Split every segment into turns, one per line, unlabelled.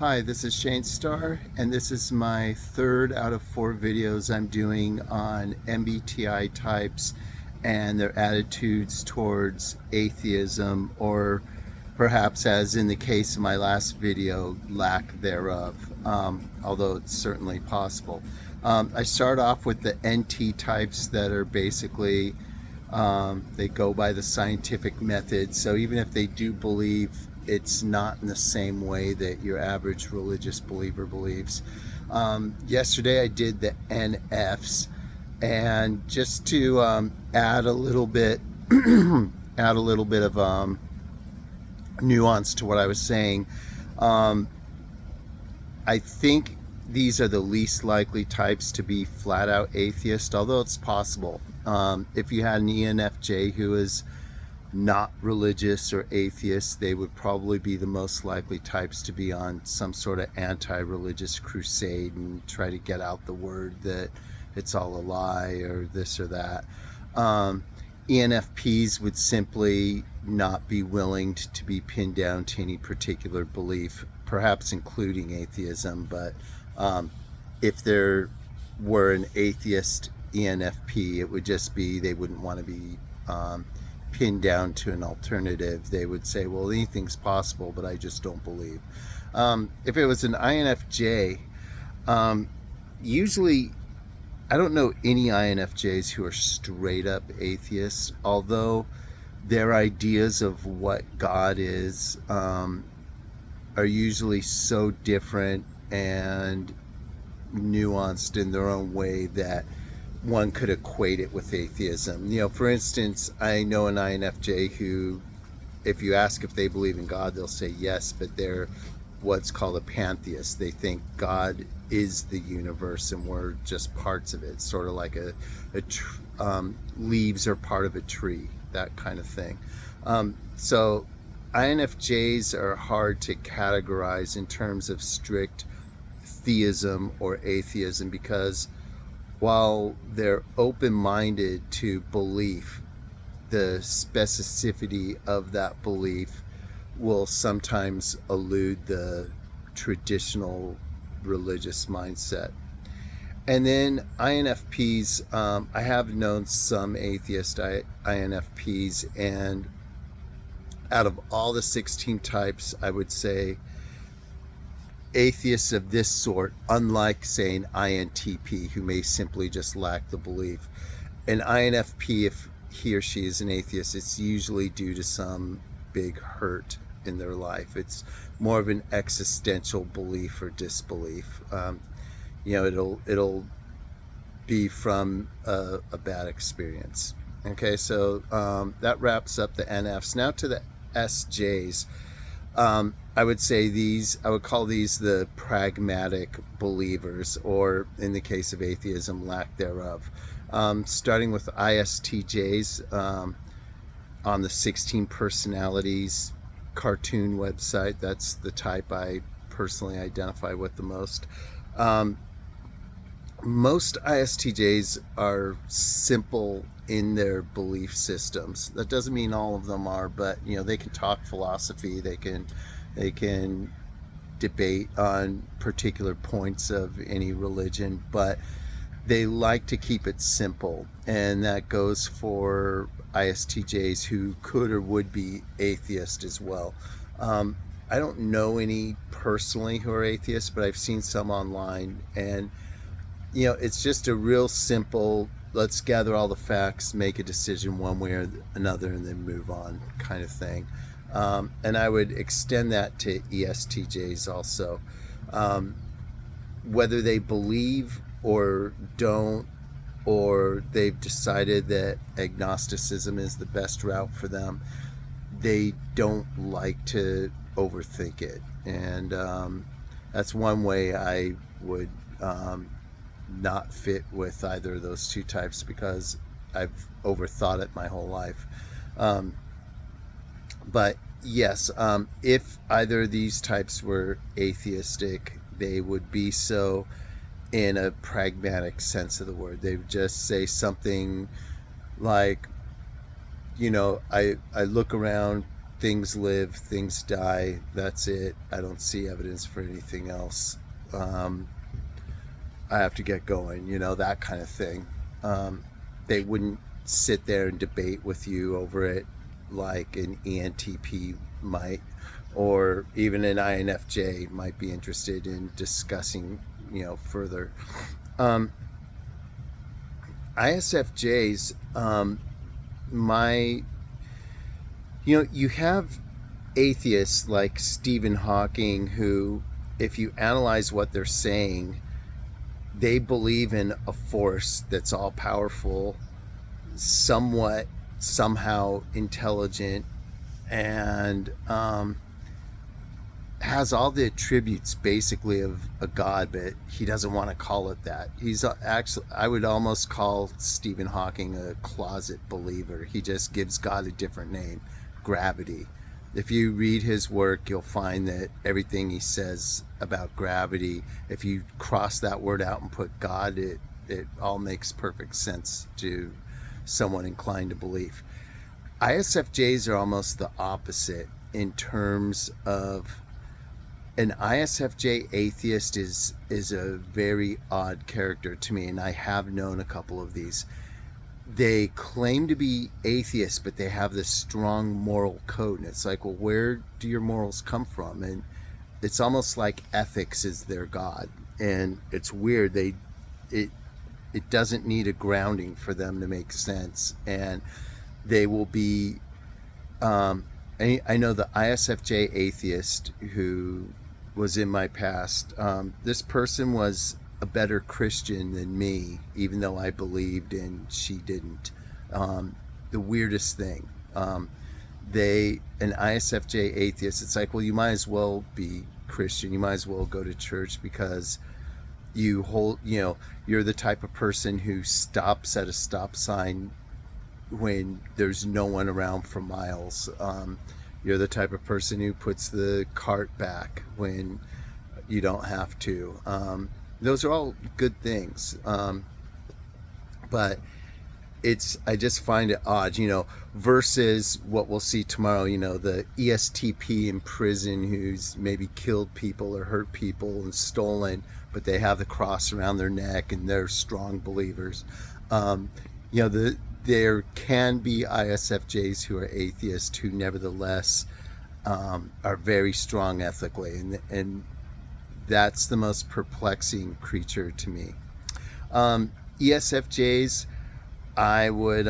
Hi, this is Shane Starr, and this is my third out of four videos I'm doing on MBTI types and their attitudes towards atheism, or perhaps, as in the case of my last video, lack thereof, although it's certainly possible. I start off with the NT types that are basically, they go by the scientific method, so even if they do believe, it's not in the same way that your average religious believer believes. Yesterday I did the NFs, and just to add a little bit, add a little bit of nuance to what I was saying. I think these are the least likely types to be flat out atheist, although it's possible. If you had an ENFJ who is not religious or atheist, they would probably be the most likely types to be on some sort of anti-religious crusade and try to get out the word that it's all a lie or this or that. ENFPs would simply not be willing to be pinned down to any particular belief, perhaps including atheism, but if there were an atheist ENFP, it would just be they wouldn't want to be pinned down to an alternative. They would say, well, anything's possible, but I just don't believe. If it was an INFJ, usually I don't know any INFJs who are straight up atheists, although their ideas of what God is are usually so different and nuanced in their own way that one could equate it with atheism. You know, for instance, I know an INFJ who, if you ask if they believe in God, they'll say yes, but they're what's called a pantheist. They think God is the universe and we're just parts of it, sort of like leaves are part of a tree, that kind of thing. So INFJs are hard to categorize in terms of strict theism or atheism, because while they're open-minded to belief, the specificity of that belief will sometimes elude the traditional religious mindset. And then INFPs, I have known some atheist INFPs, and out of all the 16 types, I would say atheists of this sort, unlike, say, an INTP who may simply just lack the belief, an INFP, if he or she is an atheist, it's usually due to some big hurt in their life. It's more of an existential belief or disbelief. It'll be from a bad experience. Okay, so that wraps up the NFs. Now to the SJs. I would call these the pragmatic believers, or in the case of atheism, lack thereof. Starting with ISTJs, on the 16 personalities cartoon website, that's the type I personally identify with the most. Most ISTJs are simple in their belief systems. That doesn't mean all of them are, but they can talk philosophy, they can debate on particular points of any religion, but they like to keep it simple, and that goes for ISTJs who could or would be atheist as well. I don't know any personally who are atheists, but I've seen some online, and it's just a real simple, let's gather all the facts, make a decision one way or another, and then move on kind of thing. And I would extend that to ESTJs also. Whether they believe or don't, or they've decided that agnosticism is the best route for them, they don't like to overthink it. And that's one way I would not fit with either of those two types, because I've overthought it my whole life. But yes, if either of these types were atheistic, they would be so in a pragmatic sense of the word. They would just say something like, I look around things live, things die. That's it. I don't see evidence for anything else. I have to get going, that kind of thing. They wouldn't sit there and debate with you over it like an ENTP might, or even an INFJ might be interested in discussing, further. Um, ISFJs, my, you have atheists like Stephen Hawking who, if you analyze what they're saying, they believe in a force that's all powerful, somewhat, somehow intelligent, and has all the attributes basically of a god, but he doesn't want to call it that. He's actually, I would almost call Stephen Hawking a closet believer. He just gives God a different name, gravity. If you read his work, you'll find that everything he says about gravity, if you cross that word out and put God, it all makes perfect sense to someone inclined to belief. ISFJs are almost the opposite in terms of, an ISFJ atheist is a very odd character to me, and I have known a couple of these. They claim to be atheists, but they have this strong moral code, and it's like, well, where do your morals come from? And it's almost like ethics is their god, and it's weird. It doesn't need a grounding for them to make sense, and they will be. I know the ISFJ atheist who was in my past. This person was a better Christian than me, even though I believed and she didn't. The weirdest thing. An ISFJ atheist, it's like, well, you might as well be Christian. You might as well go to church because you're the type of person who stops at a stop sign when there's no one around for miles. You're the type of person who puts the cart back when you don't have to. Those are all good things. But I just find it odd, versus what we'll see tomorrow, the ESTP in prison who's maybe killed people or hurt people and stolen, but they have the cross around their neck and they're strong believers. There can be ISFJs who are atheists who nevertheless are very strong ethically, and that's the most perplexing creature to me. ESFJs, I would,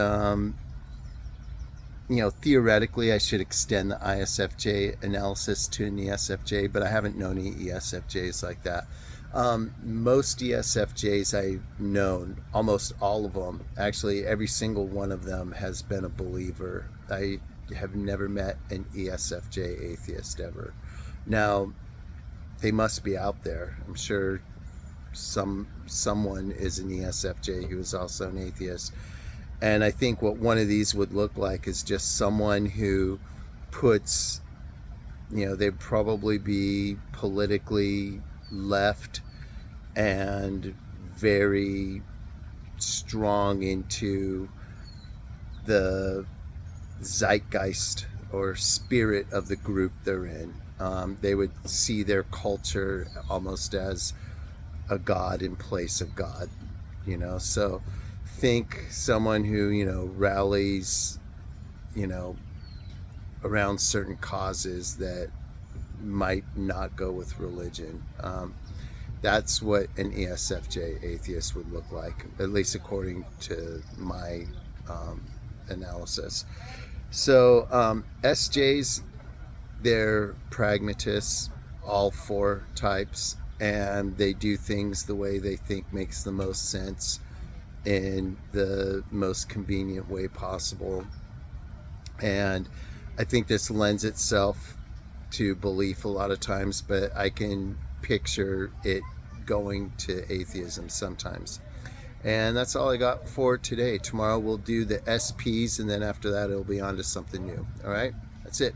theoretically I should extend the ISFJ analysis to an ESFJ, but I haven't known any ESFJs like that. Most ESFJs I've known, almost all of them, actually every single one of them has been a believer. I have never met an ESFJ atheist ever. Now, they must be out there. I'm sure someone is an ESFJ who is also an atheist. And I think what one of these would look like is just someone who puts, they'd probably be politically left and very strong into the zeitgeist or spirit of the group they're in. They would see their culture almost as a god in place of God, so think someone who, rallies, around certain causes that might not go with religion. That's what an ESFJ atheist would look like, at least according to my analysis. So SJs, they're pragmatists, all four types, and they do things the way they think makes the most sense in the most convenient way possible. And I think this lends itself to belief a lot of times, but I can picture it going to atheism sometimes. And that's all I got for today. Tomorrow we'll do the SPs, and then after that it'll be on to something new. All right, that's it.